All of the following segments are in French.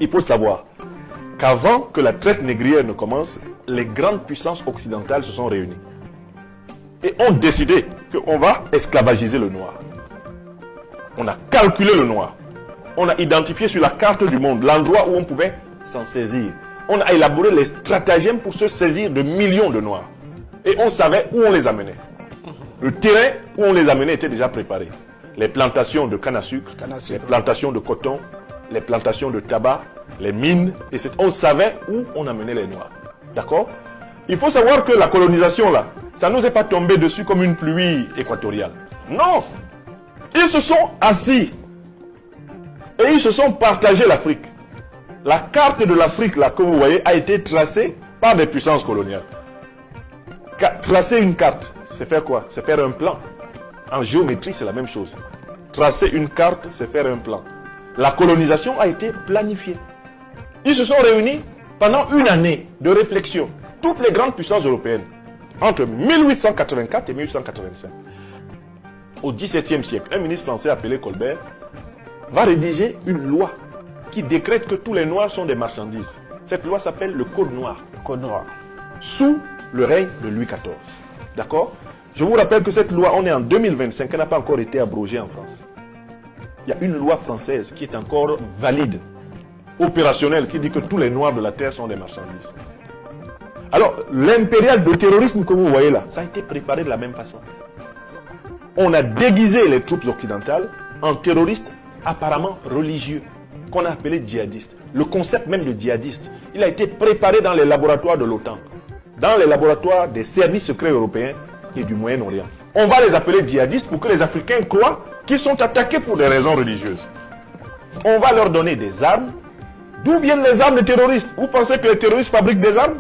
Il faut savoir qu'avant que la traite négrière ne commence, les grandes puissances occidentales se sont réunies et ont décidé qu'on va esclavagiser le noir. On a calculé le noir. On a identifié sur la carte du monde l'endroit où on pouvait s'en saisir. On a élaboré les stratagèmes pour se saisir de millions de noirs. Et on savait où on les amenait. Le terrain où on les amenait était déjà préparé. Les plantations de canne à sucre, les plantations de coton, les plantations de tabac, les mines. Et on savait où on amenait les noirs. D'accord? Il faut savoir que la colonisation, là, ça ne nous est pas tombé dessus comme une pluie équatoriale. Non! Ils se sont assis et ils se sont partagés l'Afrique. La carte de l'Afrique, là, que vous voyez, a été tracée par des puissances coloniales. Tracer une carte, c'est faire quoi? C'est faire un plan. En géométrie, c'est la même chose. Tracer une carte, c'est faire un plan. La colonisation a été planifiée. Ils se sont réunis pendant une année de réflexion. Toutes les grandes puissances européennes, entre 1884 et 1885. Au XVIIe siècle, un ministre français appelé Colbert va rédiger une loi qui décrète que tous les noirs sont des marchandises. Cette loi s'appelle le Code noir. Le Code noir. Sous le règne de Louis XIV. D'accord? Je vous rappelle que cette loi, on est en 2025, elle n'a pas encore été abrogée en France. Il y a une loi française qui est encore valide, opérationnelle, qui dit que tous les noirs de la terre sont des marchandises. Alors, l'impérial de terrorisme que vous voyez là, ça a été préparé de la même façon. On a déguisé les troupes occidentales en terroristes apparemment religieux, qu'on a appelés djihadistes. Le concept même de djihadiste, il a été préparé dans les laboratoires de l'OTAN, dans les laboratoires des services secrets européens et du Moyen-Orient. On va les appeler djihadistes pour que les Africains croient qu'ils sont attaqués pour des raisons religieuses. On va leur donner des armes. D'où viennent les armes des terroristes? Vous pensez que les terroristes fabriquent des armes?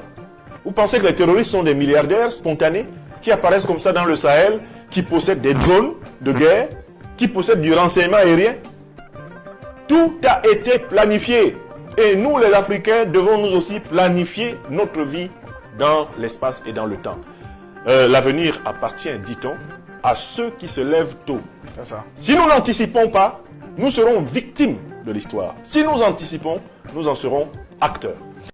Vous pensez que les terroristes sont des milliardaires spontanés qui apparaissent comme ça dans le Sahel, qui possèdent des drones de guerre, qui possèdent du renseignement aérien? Tout a été planifié. Et nous, les Africains, devons nous aussi planifier notre vie dans l'espace et dans le temps. L'avenir appartient, dit-on, à ceux qui se lèvent tôt. C'est ça. Si nous n'anticipons pas, nous serons victimes de l'histoire. Si nous anticipons, nous en serons acteurs.